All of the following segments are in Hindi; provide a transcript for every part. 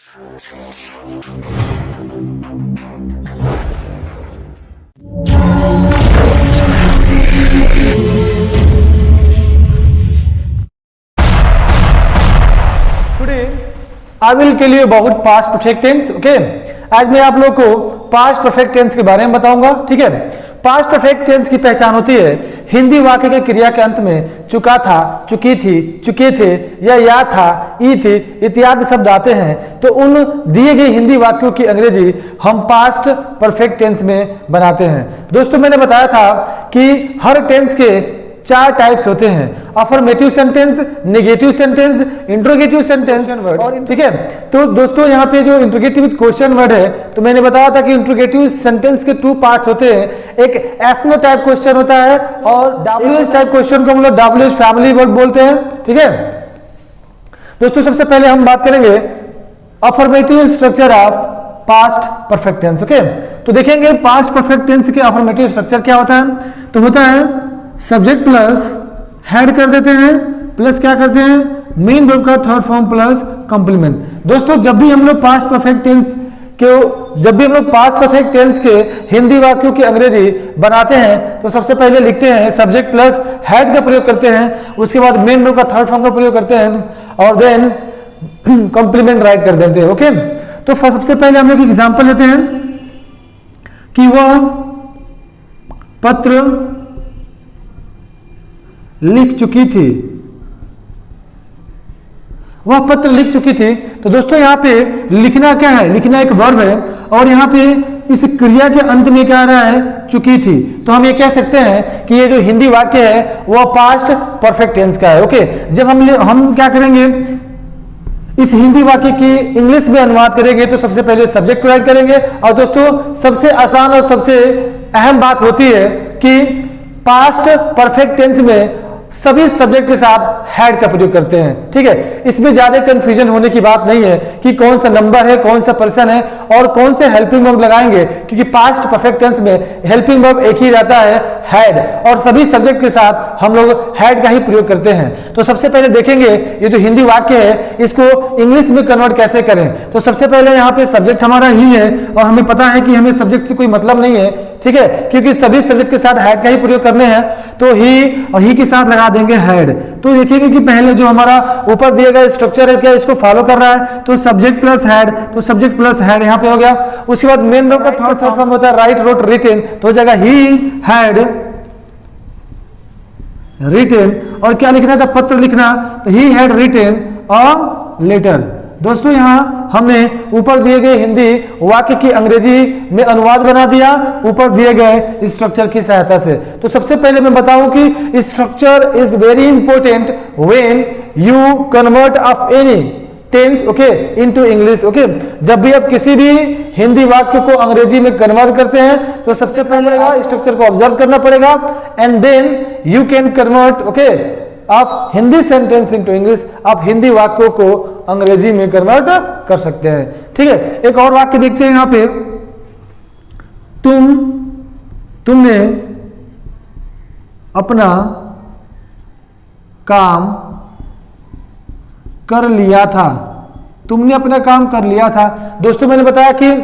I will tell you about past perfect tense. Okay, आज मैं आप लोग को पास्ट परफेक्ट टेंस के बारे में बताऊंगा। ठीक है, पास्ट परफेक्ट टेंस की पहचान होती है हिंदी वाक्य के क्रिया के अंत में चुका था, चुकी थी, चुके थे या था, ई थी इत्यादि शब्द आते हैं तो उन दिए गए हिंदी वाक्यों की अंग्रेजी हम पास्ट परफेक्ट टेंस में बनाते हैं। दोस्तों, मैंने बताया था कि हर टेंस के 4 टाइप्स होते हैं, affirmative sentence, negative sentence, interrogative sentence और ठीक है। तो दोस्तों, यहाँ पे जो इंट्रोगेटिव क्वेश्चन वर्ड है तो मैंने बताया था कि इंट्रोगेटिव सेंटेंस के 2 पार्ट्स होते हैं, एक एस्नो टाइप क्वेश्चन होता है और डब्ल्यूएच टाइप क्वेश्चन को हम लोग डब्ल्यूएच फैमिली वर्ड बोलते हैं। ठीक है दोस्तों, सबसे पहले हम बात करेंगे affirmative structure of past perfect tense. Okay, तो देखेंगे पास्ट परफेक्ट टेंस के अफर्मेटिव स्ट्रक्चर क्या होता है। तो होता है सब्जेक्ट प्लस हेड कर देते हैं प्लस क्या करते हैं मेन वर्ब का थर्ड फॉर्म प्लस कंप्लीमेंट। दोस्तों, जब भी हम लोग पास्ट परफेक्ट टेंस के हिंदी वाक्यों की अंग्रेजी बनाते हैं तो सबसे पहले लिखते हैं सब्जेक्ट प्लस हेड का प्रयोग करते हैं, उसके बाद मेन वर्ब का थर्ड फॉर्म का प्रयोग करते हैं और देन कंप्लीमेंट राइट कर देते हैं। ओके, तो सबसे पहले हम लोग एग्जांपल लेते हैं कि वह पत्र लिख चुकी थी, वह पत्र लिख चुकी थी। तो दोस्तों, यहाँ पे लिखना क्या है, लिखना एक वर्ब है और यहाँ पे इस क्रिया के अंत में क्या आ रहा है, चुकी थी। तो हम ये कह सकते हैं कि ये जो हिंदी वाक्य है वह पास्ट परफेक्ट टेंस का है। ओके, जब हम क्या करेंगे, इस हिंदी वाक्य की इंग्लिश में अनुवाद करेंगे तो सबसे पहले सब्जेक्ट को ऐड करेंगे। और दोस्तों, सबसे आसान और सबसे अहम बात होती है कि पास्ट परफेक्ट टेंस में सभी सब्जेक्ट के साथ हैड का प्रयोग करते हैं। ठीक है, इसमें ज्यादा कंफ्यूजन होने की बात नहीं है कि कौन सा नंबर है, कौन सा पर्सन है और कौन से हेल्पिंग वर्ब लगाएंगे, क्योंकि पास्ट परफेक्ट टेंस में हेल्पिंग वर्ब एक ही रहता है, हैड, और सभी सब्जेक्ट के साथ हम लोग हैड का ही प्रयोग करते हैं। तो सबसे पहले देखेंगे ये जो हिंदी वाक्य है इसको इंग्लिश में कन्वर्ट कैसे करें। तो सबसे पहले यहाँ पे सब्जेक्ट हमारा ही है और हमें पता है कि हमें सब्जेक्ट से कोई मतलब नहीं है। ठीक है, क्योंकि सभी सब्जेक्ट के साथ हैड का ही प्रयोग करने हैं तो ही और ही के साथ लगा देंगे हैड। तो देखिएगा कि पहले जो हमारा ऊपर दिया गया स्ट्रक्चर है क्या इसको फॉलो कर रहा है, तो सब्जेक्ट प्लस हैड, तो सब्जेक्ट प्लस हैड यहाँ पे हो गया। उसके बाद मेन वर्ब का थर्ड फॉर्म होता है राइट, रोट, रिटेन, तो हो जाएगा ही हैड रिटेन। और क्या लिखना था, पत्र लिखना, तो he had written a letter. दोस्तों, यहाँ हमने ऊपर दिए गए हिंदी वाक्य की अंग्रेजी में अनुवाद बना दिया ऊपर दिए गए स्ट्रक्चर की सहायता से। तो सबसे पहले मैं बताऊं कि structure is very important when you convert of any tense okay into English. Okay, जब भी आप किसी भी हिंदी वाक्य को अंग्रेजी में कन्वर्ट करते हैं तो सबसे पहले स्ट्रक्चर को ऑब्जर्व करना पड़ेगा and then you can convert okay आप हिंदी सेंटेंस इनटू इंग्लिश, आप हिंदी वाक्यों को अंग्रेजी में कन्वर्ट कर सकते हैं। ठीक है, एक और वाक्य देखते हैं यहाँ पे, तुमने अपना काम कर लिया था, तुमने अपना काम कर लिया था। दोस्तों, मैंने बताया कि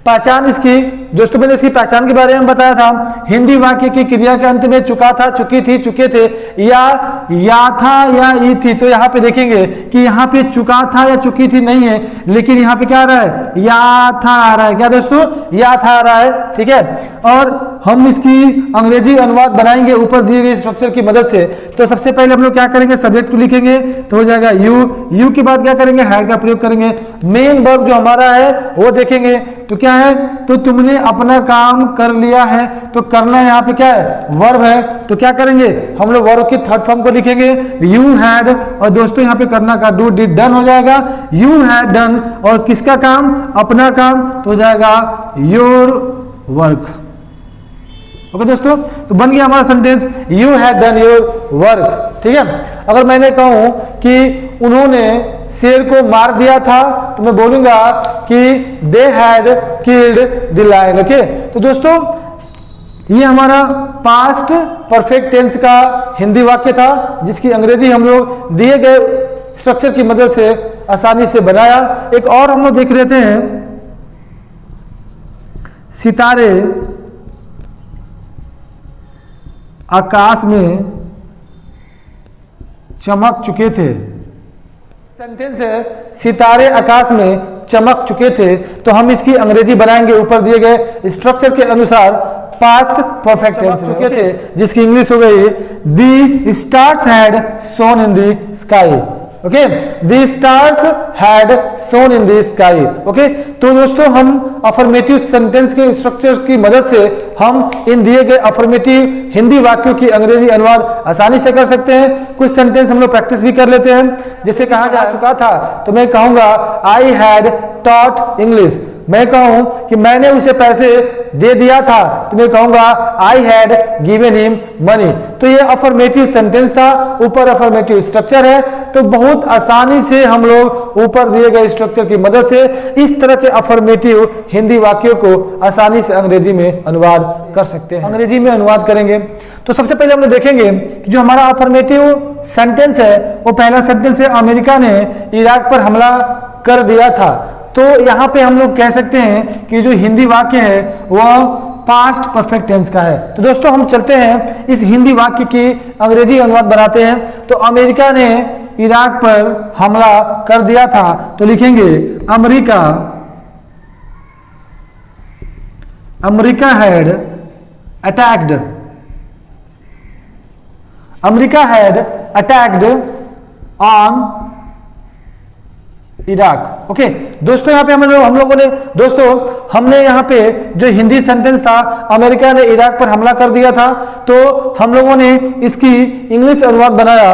पहचान इसकी, दोस्तों मैंने इसकी पहचान के बारे में बताया था, हिंदी वाक्य की क्रिया के अंत में चुका था, चुकी थी, चुके थे या था या ई थी। तो यहाँ पे देखेंगे कि यहाँ पे चुका था या चुकी थी नहीं है, लेकिन यहाँ पे क्या आ रहा है, या था आ रहा है। क्या दोस्तों, या था आ रहा है। ठीक है, और हम इसकी अंग्रेजी अनुवाद बनाएंगे ऊपर दिए गए स्ट्रक्चर की मदद से। तो सबसे पहले हम लोग क्या करेंगे, सब्जेक्ट को लिखेंगे तो हो जाएगा यू के बाद क्या करेंगे, हैड का प्रयोग करेंगे। मेन वर्ब जो हमारा है वो देखेंगे तो क्या है, तो तुमने अपना काम कर लिया है, तो करना यहाँ पे क्या है, वर्ब है। तो क्या करेंगे, हम लोग वर्ब की थर्ड फॉर्म को लिखेंगे यू हैड, और दोस्तों यहाँ पे करना का डू डिड डन हो जाएगा, यू हैड डन, और किसका काम, अपना काम, तो हो जाएगा योर वर्क। ओके दोस्तों, तो बन गया हमारा sentence you had done your work. ठीक है, अगर मैंने कहूं कि उन्होंने शेर को मार दिया था तो मैं बोलूंगा कि they had killed the lion. Okay, तो दोस्तों ये हमारा पास्ट परफेक्ट टेंस का हिंदी वाक्य था जिसकी अंग्रेजी हम लोग दिए गए स्ट्रक्चर की मदद से आसानी से बनाया। एक और हम लोग देख लेते हैं, सितारे आकाश में चमक चुके थे। सेंटेंस है सितारे आकाश में चमक चुके थे, तो हम इसकी अंग्रेजी बनाएंगे ऊपर दिए गए स्ट्रक्चर के अनुसार पास्ट परफेक्ट टेंस चुके थे, जिसकी इंग्लिश हो गई the stars had shone in the sky. Okay, the stars had shone in the sky. Okay, तो दोस्तों हम अफर्मेटिव सेंटेंस के स्ट्रक्चर की मदद से हम इन दिए गए अफर्मेटिव हिंदी वाक्यों की अंग्रेजी अनुवाद आसानी से कर सकते हैं। कुछ सेंटेंस हम लोग प्रैक्टिस भी कर लेते हैं। जैसे कहा जा चुका था, तो मैं कहूंगा आई हैड टॉट इंग्लिश। मैं कहूं कि मैंने उसे पैसे दे दिया था, तो मैं कहूंगा I had given him money. तो ये अफर्मेटिव सेंटेंस था, ऊपर अफर्मेटिव स्ट्रक्चर है, तो बहुत आसानी से हम लोग ऊपर दिए गए स्ट्रक्चर की मदद से इस तरह के अफर्मेटिव हिंदी वाक्यों को आसानी से अंग्रेजी में अनुवाद कर सकते हैं। अंग्रेजी में अनुवाद करेंगे तो सबसे पहले हम लोग देखेंगे कि जो हमारा अफर्मेटिव सेंटेंस है, वो पहला सेंटेंस है अमेरिका ने इराक पर हमला कर दिया था। तो यहां पे हम लोग कह सकते हैं कि जो हिंदी वाक्य है वह पास्ट परफेक्ट टेंस का है। तो दोस्तों हम चलते हैं इस हिंदी वाक्य की अंग्रेजी अनुवाद बनाते हैं। तो अमेरिका ने इराक पर हमला कर दिया था, तो लिखेंगे America had attacked on Iraq. Okay दोस्तों, यहाँ पे हम लोगों ने हमने यहाँ पे जो हिंदी सेंटेंस था अमेरिका ने इराक पर हमला कर दिया था, तो हम लोगों ने इसकी इंग्लिश अनुवाद बनाया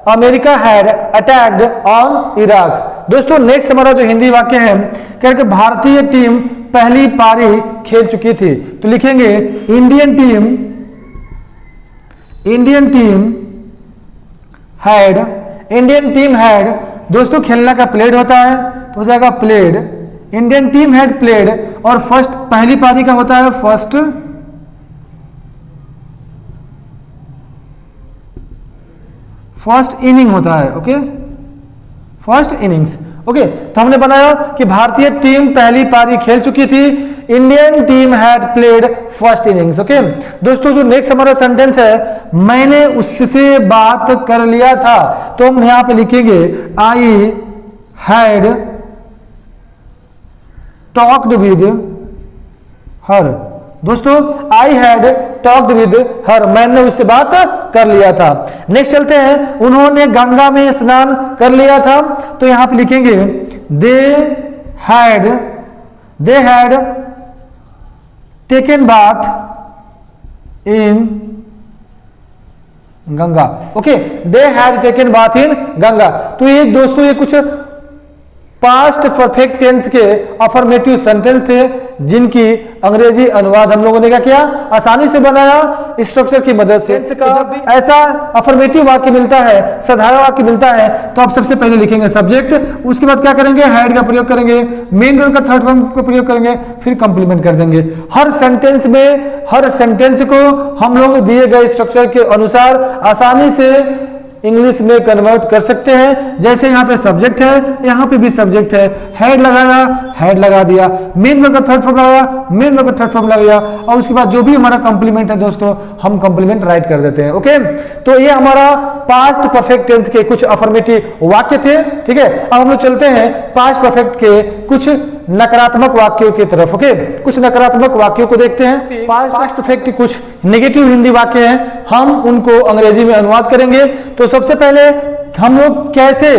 America had attacked on Iraq. दोस्तों नेक्स्ट हमारा जो हिंदी वाक्य है, कह कि भारतीय टीम पहली पारी खेल चुकी थी, तो लिखेंगे इंडियन टीम हैड दोस्तों खेलना का प्लेड होता है, तो हो जाएगा played. Indian team had played, और फर्स्ट पहली पारी का होता है फर्स्ट इनिंग होता है। Okay, first innings. ओके, तो हमने बनाया कि भारतीय टीम पहली पारी खेल चुकी थी, Indian team had played first innings. Okay दोस्तों, जो नेक्स्ट हमारा सेंटेंस है, मैंने उससे बात कर लिया था, तो हम यहां पे लिखेंगे I had talked with her. दोस्तों I had talked with her, मैंने उससे बात कर लिया था। नेक्स्ट चलते हैं, उन्होंने गंगा में स्नान कर लिया था, तो यहां पे लिखेंगे they had taken bath in Ganga. Okay, they had taken bath in Ganga. तो ये दोस्तों ये कुछ पास्ट परफेक्ट टेंस के अफर्मेटिव सेंटेंस थे, जिनकी अंग्रेजी अनुवाद हम लोगों ने क्या किया, आसानी से बनाया स्ट्रक्चर की मदद से। ऐसा अफर्मेटिव वाक्य मिलता है, साधारण वाक्य मिलता है, तो आप सबसे पहले लिखेंगे सब्जेक्ट, उसके बाद क्या करेंगे, हैड का प्रयोग करेंगे, मेन वर्ब का थर्ड फॉर्म का प्रयोग करेंगे, फिर कंप्लीमेंट कर देंगे। हर सेंटेंस को हम लोग दिए गए स्ट्रक्चर के अनुसार आसानी से इंग्लिश में कन्वर्ट कर सकते हैं। जैसे यहाँ पे सब्जेक्ट है, यहाँ पे भी सब्जेक्ट है, हेड लगाया, हेड लगा दिया, मेन वर्ब का थर्ड फॉर्म लगाया, मेन वर्ब का थर्ड फॉर्म लगाया, और उसके बाद जो भी हमारा कंप्लीमेंट है दोस्तों, हम कंप्लीमेंट राइट कर देते हैं। ओके, तो ये हमारा पास्ट परफेक्ट टेंस के कुछ अफर्मेटिव वाक्य थे। ठीक है, अब हम लोग चलते हैं पास्ट परफेक्ट के कुछ नकारात्मक वाक्यों की तरफ। ओके, कुछ नकारात्मक वाक्यों को देखते हैं। पास्ट परफेक्ट के कुछ नेगेटिव हिंदी वाक्य हैं, हम उनको अंग्रेजी में अनुवाद करेंगे। तो सबसे पहले हम लोग कैसे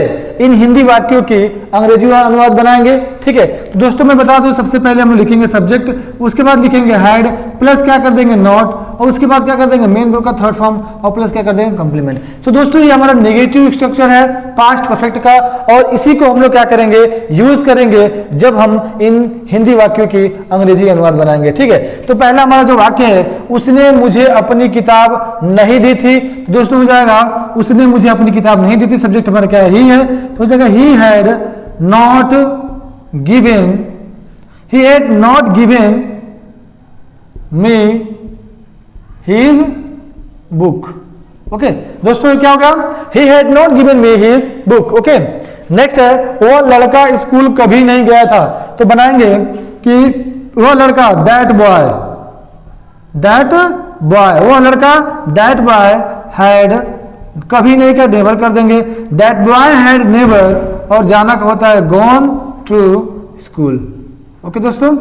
इन हिंदी वाक्यों की अंग्रेजी अनुवाद बनाएंगे। ठीक है, तो दोस्तों मैं बता दूं, सबसे पहले हम लिखेंगे सब्जेक्ट, उसके बाद लिखेंगे हैड, प्लस क्या कर देंगे नॉट, और उसके बाद क्या कर देंगे मेन वर्ब का थर्ड फॉर्म, और प्लस क्या कर देंगे कंप्लीमेंट। तो दोस्तों ये हमारा नेगेटिव स्ट्रक्चर है पास्ट परफेक्ट का, और इसी को हम लोग क्या करेंगे, यूज करेंगे जब हम इन हिंदी वाक्यों की अंग्रेजी अनुवाद बनाएंगे। ठीक है, तो पहला हमारा जो वाक्य है, उसने मुझे अपनी किताब नहीं दी थी, तो दोस्तों हो जाएगा उसने मुझे अपनी किताब नहीं दी थी, सब्जेक्ट हमारा क्या है, ही है, तो हो जाएगा he had not given me his book. Okay दोस्तों क्या हो गया, he had not given me his book. Okay next है वो लड़का स्कूल कभी नहीं गया था, तो बनाएंगे कि वो लड़का दैट बॉय, वो लड़का दैट बॉय हैड, कभी नहीं का नेवर कर देंगे, दैट बॉय हैड नेवर, और जाना का होता है गॉन टू स्कूल। ओके दोस्तों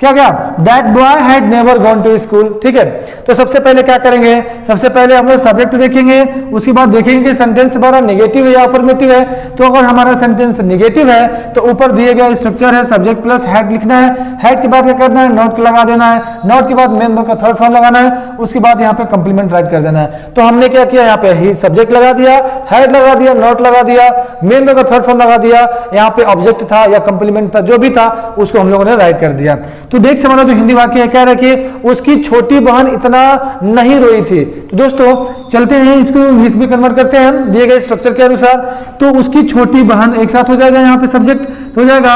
क्या क्या, that boy had never gone to school. ठीक है, तो सबसे पहले क्या करेंगे, सबसे पहले हम लोग सब्जेक्ट देखेंगे, उसके बाद देखेंगे कि सेंटेंस हमारा नेगेटिव है या अफर्मेटिव है। तो अगर हमारा सेंटेंस नेगेटिव है तो ऊपर दिए गया स्ट्रक्चर है सब्जेक्ट प्लस हैड लिखना है, हैड के बाद क्या करना है, नोट लगा देना है, नोट के बाद मेन वर्ब का थर्ड फॉर्म लगाना है, उसके बाद यहाँ पे कंप्लीमेंट राइट कर देना है। तो हमने क्या किया, यहाँ पे ही सब्जेक्ट लगा दिया, हैड लगा दिया, नोट लगा दिया, मेन वर्ब का थर्ड फॉर्म लगा दिया, यहाँ पे ऑब्जेक्ट था या कंप्लीमेंट था जो भी था उसको हम लोगों ने राइट कर दिया। तो देख से हमारा जो हिंदी वाक्य है क्या रखिए, उसकी छोटी बहन इतना नहीं रोई थी। तो दोस्तों चलते हैं इसको इंग्लिश में कन्वर्ट करते हैं दिए गए स्ट्रक्चर के अनुसार। तो उसकी छोटी बहन एक साथ हो जाएगा, यहाँ पे सब्जेक्ट तो हो जाएगा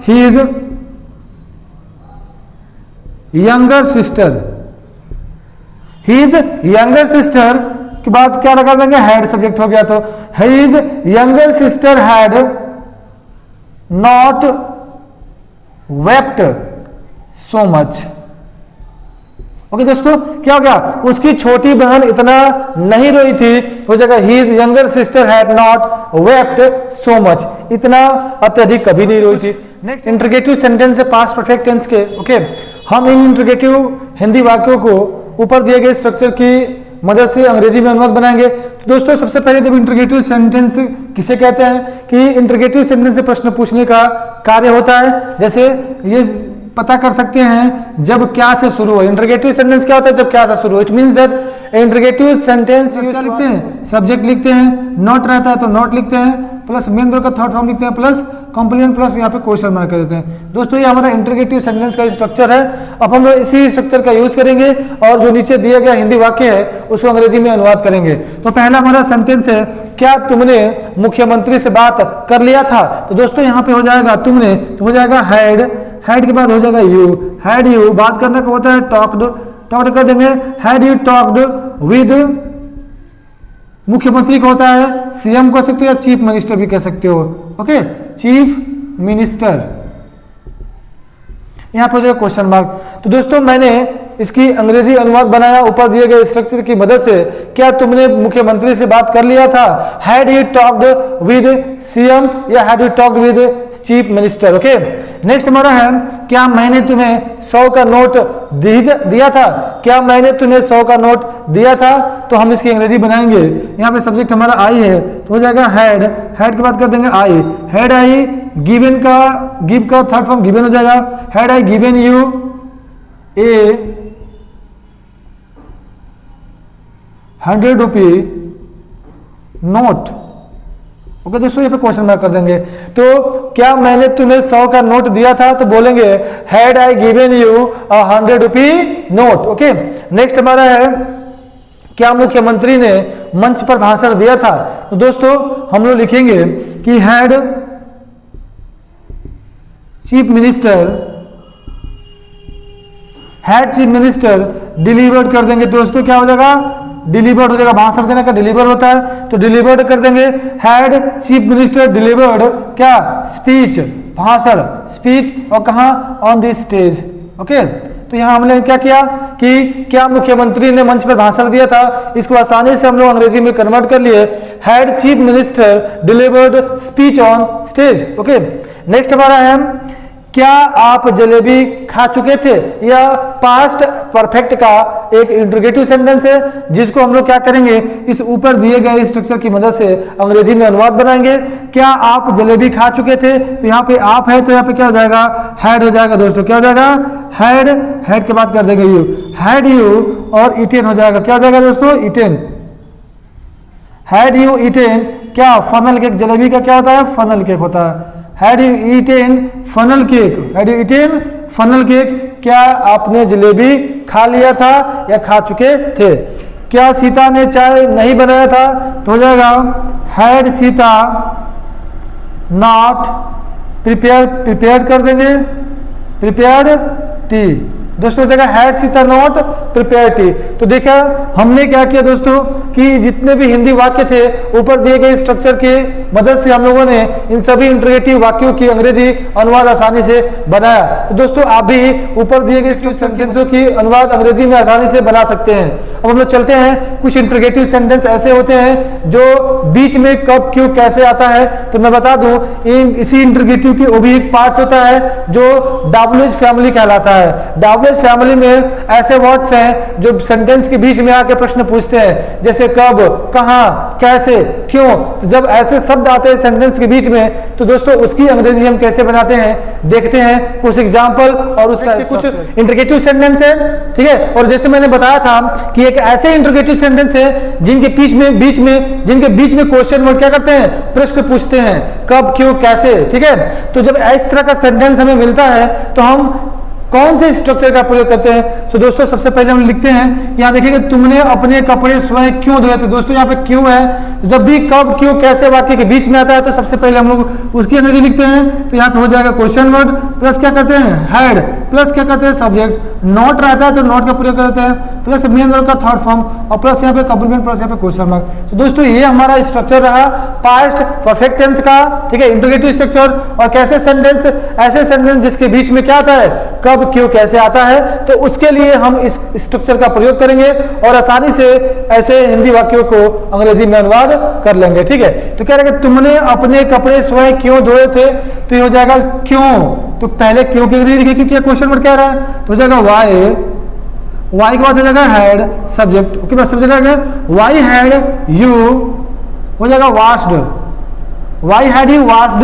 his younger sister, his younger sister के बाद क्या लगा देंगे, हैड सब्जेक्ट हो गया। तो his younger sister had not wept so much. Okay दोस्तों क्या हो गया, उसकी छोटी बहन इतना नहीं रोई थी, हो जाएगा his younger sister had not wept so much, इतना अत्यधिक कभी नहीं रोई थी। नेक्स्ट इंटरोगेटिव सेंटेंस है पास्ट परफेक्ट टेंस के। ओके हम इन इंटरोगेटिव हिंदी वाक्यों को ऊपर दिए गए स्ट्रक्चर की मदद से अंग्रेजी में अनुवाद बनाएंगे। तो दोस्तों सबसे पहले जब इंटरोगेटिव सेंटेंस किसे कहते हैं कि इंटरोगेटिव सेंटेंस से प्रश्न पूछने का कार्य होता है। जैसे ये पता कर सकते हैं जब क्या से शुरू हो, इंटरोगेटिव सेंटेंस क्या होता है, जब क्या से शुरू हो। It means that interrogative sentence क्या लिखते हैं, सब्जेक्ट लिखते हैं, नॉट रहता है तो नॉट लिखते हैं, प्लस मेन वर्ब का थर्ड फॉर्म लिखते हैं, प्लस कंप्लीमेंट, प्लस यहाँ पे क्वेश्चन मार्क कर देते हैं। दोस्तों ये हमारा इंटरोगेटिव सेंटेंस का स्ट्रक्चर है। अब हम लोग इसी स्ट्रक्चर का यूज करेंगे और जो नीचे दिया गया हिंदी वाक्य है उसको अंग्रेजी में अनुवाद करेंगे। तो पहला हमारा सेंटेंस है, क्या तुमने मुख्यमंत्री से बात कर लिया था। तो दोस्तों यहाँ पे हो जाएगा तुमने, तो हो जाएगा हैड, हैड के बाद हो जाएगा यू, हैड यू, बात करने का होता है टॉक्ड, टॉक्ड कर देंगे, हैड यू टॉक्ड विद, मुख्यमंत्री का होता है सीएम कह सकते हो या चीफ मिनिस्टर भी कह सकते हो। ओके चीफ मिनिस्टर, यहां पर जो क्वेश्चन मार्क। तो दोस्तों मैंने इसकी अंग्रेजी अनुवाद बनाया ऊपर दिए गए स्ट्रक्चर की मदद से, क्या तुमने मुख्यमंत्री से बात कर लिया था, had you talked with CM या had you talked with chief minister. Okay next हमारा है, क्या मैंने तुम्हें 100 का नोट दिया था, क्या मैंने तुम्हें 100 का नोट दिया था। तो हम इसकी अंग्रेजी बनाएंगे, यहाँ पे सब्जेक्ट हमारा आई है तो हो जाएगा हैड, हैड के बाद कर देंगे आई, हैड आई गिवन का, गिव का थर्ड फॉर्म गिवन हो जाएगा, had I given U A 100 rupee note. Okay दोस्तों ये पे क्वेश्चन मार्क कर देंगे। तो क्या मैंने तुम्हें 100 का नोट दिया था, तो बोलेंगे had I given you 100 rupee note. Okay next हमारा है, क्या मुख्यमंत्री ने मंच पर भाषण दिया था। तो दोस्तों हम लोग लिखेंगे कि had chief minister, had chief minister delivered कर देंगे। दोस्तों क्या हो जाएगा, डिलीवर्ड हो जाएगा, भाषण देने का डिलीवर होता है तो डिलीवर्ड कर देंगे, हैड चीफ मिनिस्टर डिलीवर्ड क्या स्पीच, भाषण, स्पीच और कहा ऑन द स्टेज। ओके तो यहाँ हमने क्या किया कि क्या मुख्यमंत्री ने मंच पर भाषण दिया था, इसको आसानी से हम लोग अंग्रेजी में कन्वर्ट कर लिए, had chief minister delivered speech on stage. Okay next हमारा है, क्या आप जलेबी खा चुके थे। यह पास्ट परफेक्ट का एक इंटरोगेटिव सेंटेंस है जिसको हम लोग क्या करेंगे, इस ऊपर दिए गए स्ट्रक्चर की मदद से अंग्रेजी में अनुवाद बनाएंगे। क्या आप जलेबी खा चुके थे, तो यहाँ पे आप है तो यहाँ पे क्या हो जाएगा, हैड हो जाएगा। दोस्तों क्या हो जाएगा, हैड, हैड के बाद कर देंगे यू, हैड यू और इटेन हो जाएगा। क्या हो जाएगा दोस्तों, इटेन, हैड यू इटेन। क्या फनल केक, जलेबी का क्या होता है, फनल केक होता है, had you eaten funnel cake, had you eaten funnel cake. क्या आपने जलेबी खा लिया था या खा चुके थे। क्या सीता ने चाय नहीं बनाया था, तो हो जाएगा had Sita not prepare, prepared कर देंगे, प्रिपेयर्ड टी। दोस्तों जगह हैड सीता नॉट प्रिपेयर थी। तो देखा हमने क्या किया दोस्तों कि जितने भी हिंदी वाक्य थे ऊपर दिए गए स्ट्रक्चर की मदद से हम लोगों ने इन सभी इंटरोगेटिव वाक्यों की अंग्रेजी अनुवाद आसानी से बनाया। तो दोस्तों आप भी ऊपर दिए गए सेंटेंसों की अनुवाद अंग्रेजी में आसानी से बना सकते हैं। अब हम लोग चलते हैं, कुछ इंटरोगेटिव सेंटेंस ऐसे होते हैं जो बीच में कब क्यों कैसे आता है। तो मैं बता दूं इसी इंटरोगेटिव के वो भी एक पार्ट होता है जो डब्ल्यूएच फैमिली कहलाता है। डब्ल्यूएच फैमिली में ऐसे वर्ड्स हैं जो सेंटेंस के बीच में आके प्रश्न पूछते हैं, जैसे कब, कहां, कैसे, क्यों। तो जब ऐसे शब्द आते हैं सेंटेंस के बीच में तो दोस्तों उसकी अंग्रेजी हम कैसे बनाते हैं देखते हैं कुछ एग्जांपल और उसका कुछ इंटरोगेटिव सेंटेंस है, ठीक है। और जैसे मैंने बताया था कि एक ऐसे इंटरोगेटिव सेंटेंस है जिनके जिनके बीच में क्वेश्चन वर्ड क्या करते हैं, प्रश्न पूछते हैं, कब, क्यों, कैसे, ठीक है। तो जब इस तरह का सेंटेंस हमें मिलता है तो हम कौन से स्ट्रक्चर का प्रयोग करते हैं। तो दोस्तों सबसे पहले हम लिखते हैं, यहाँ देखिए तुमने अपने कपड़े स्वयं क्यों धोए थे। दोस्तों यहाँ पे क्यों है, तो जब भी कब, क्यों, कैसे वाक्य के बीच में आता है तो सबसे पहले हम लोग उसकी अंग्रेजी लिखते हैं। तो यहाँ पे हो जाएगा क्वेश्चन वर्ड प्लस क्या करते हैं, हैड, प्लस क्या करते हैं, सब्जेक्ट। नॉट रहता है तो नॉट का प्रयोग करते हैं, प्लस मेन वर्ब का थर्ड फॉर्म और प्लस यहाँ पे कॉम्प्लीमेंट, प्लस यहाँ पे क्वेश्चन मार्क। तो दोस्तों ये हमारा स्ट्रक्चर रहा पास्ट परफेक्ट टेंस का, ठीक है, इंटरोगेटिव स्ट्रक्चर। और कैसे सेंटेंस, ऐसे सेंटेंस जिसके बीच में क्या आता है, कब, क्यों, कैसे आता है, तो उसके लिए हम इस स्ट्रक्चर का प्रयोग करेंगे और आसानी से ऐसे हिंदी वाक्यों को अंग्रेजी में अनुवाद कर लेंगे, ठीक है। तो कह रहे कि तुमने अपने कपड़े स्वयं क्यों धोए थे, तो ये हो जाएगा क्यों। तो पहले क्यों की अंग्रेजी लिखिए क्योंकि क्वेश्चन वर्ड कह रहा है, तो हो जाएगा वाई, वाई के बाद हो जाएगा हैड, सब्जेक्ट, ओके, बस समझ जाएगा वाई हैड यू, हो जाएगा washed, why had you washed,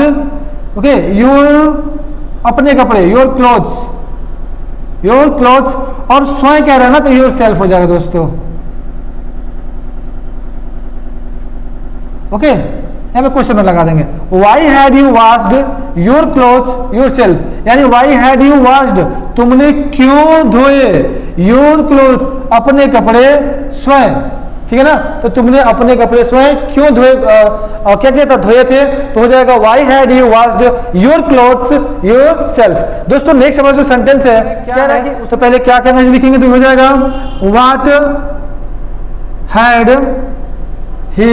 okay, your अपने कपड़े, योर क्लोथ्स, योर क्लोथ्स, और स्वयं कह रहा है ना तो योर सेल्फ हो जाएगा दोस्तों, ओके। यहाँ पे क्वेश्चन में लगा देंगे why had you washed your clothes yourself, यानी वाई हैड यू वाश्ड तुमने क्यों धोए, योर क्लोथ्स अपने कपड़े स्वयं, ठीक है ना। तो तुमने अपने कपड़े स्वयं क्यों धोए, क्या किया था, धोए थे। तो हो जाएगा why had you washed your clothes yourself. दोस्तों नेक्स्ट हमारा जो सेंटेंस है क्या है कि उससे पहले क्या कहना लिखेंगे तो हो जाएगा what had he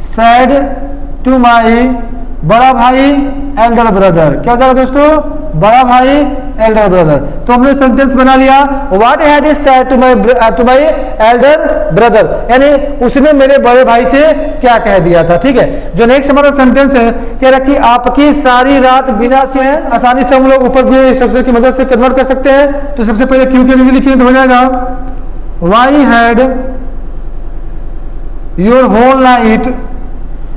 said to my बड़ा भाई एल्डर ब्रदर। क्या हो जाएगा दोस्तों, बड़ा भाई एल्डर ब्रदर। तो हमने सेंटेंस बना लिया what had he said to my elder brother, यानी उसने मेरे बड़े भाई से क्या कह दिया था, ठीक है। जो नेक्स्ट हमारा सेंटेंस है कह रहा कि आपकी सारी रात बिना सोए, आसानी से हम लोग ऊपर दिए स्ट्रक्चर की मदद से कन्वर्ट कर सकते हैं। तो सबसे पहले क्यों के लिए लिखिए तो हो जाएगा why had your whole night,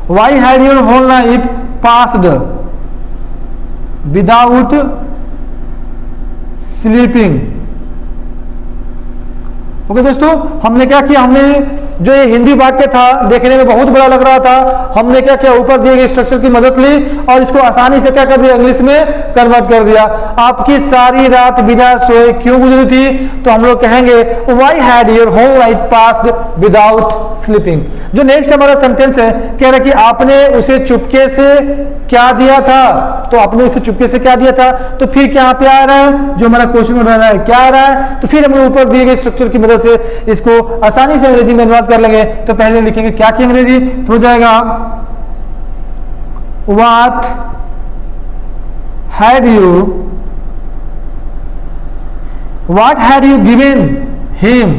why had your whole night passed without sleeping। Okay दोस्तों, हमने क्या किया, हमने जो ये हिंदी वाक्य था देखने में बहुत बड़ा लग रहा था, हमने क्या किया, ऊपर दिए गए स्ट्रक्चर की मदद ली और इसको आसानी से क्या कर दिया, इंग्लिश में कन्वर्ट कर दिया। आपकी सारी रात बिना सोए क्यों गुजरी थी, तो हम लोग कहेंगे why had your whole night passed without sleeping. जो नेक्स्ट हमारा सेंटेंस है कह रहा है कि आपने उसे चुपके से क्या दिया था, तो आपने उसे चुपके से क्या दिया था। तो फिर क्या पे आ रहा है, जो हमारा क्वेश्चन बन रहा है क्या आ रहा है, तो फिर हम ऊपर दिए गए स्ट्रक्चर की मदद से इसको आसानी से अंग्रेजी में अनुवाद कर लेंगे। तो पहले लिखेंगे क्या की अंग्रेजी, तो हो जाएगा what had you given him,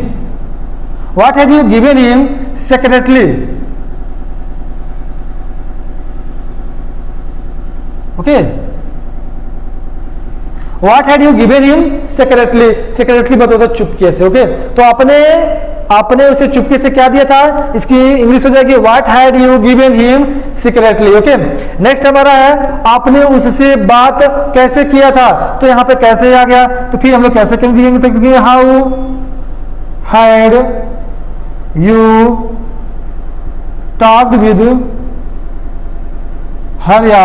what had you given him secretly, okay, what had you given him secretly, secretly मतलब होता चुपके से, ओके। तो आपने उसे चुपके से क्या दिया था, इसकी इंग्लिश हो जाएगी what had you given him secretly, okay. Next हमारा है आपने उससे बात कैसे किया था, तो यहां पे कैसे आ गया, तो फिर हम लोग कैसे लिखेंगे, how had you talked with हर या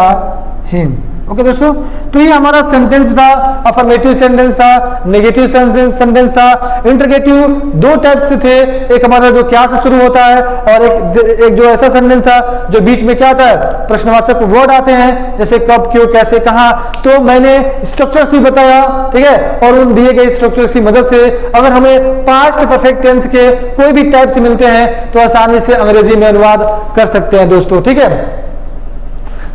हिम, ओके दोस्तों, तो ये हमारा सेंटेंस था, अफर्मेटिव सेंटेंस था, नेगेटिव सेंटेंस था, इंटरगेटिव। दो टाइप्स के थे, एक हमारा जो क्या से शुरू होता है और एक जो ऐसा सेंटेंस था जो बीच में क्या आता है, प्रश्नवाचक वर्ड आते हैं, जैसे कब, क्यों, कैसे, कहां। तो मैंने स्ट्रक्चर्स भी बताया, ठीक है, और उन दिए गए स्ट्रक्चर्स की मदद से अगर हमें पास्ट परफेक्ट टेंस के कोई भी टाइप्स मिलते हैं तो आसानी से अंग्रेजी में अनुवाद कर सकते हैं दोस्तों, ठीक है।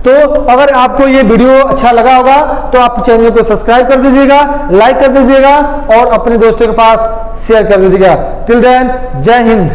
तो अगर आपको ये वीडियो अच्छा लगा होगा तो आप चैनल को सब्सक्राइब कर दीजिएगा, लाइक कर दीजिएगा और अपने दोस्तों के पास शेयर कर दीजिएगा। टिल देन, जय हिंद।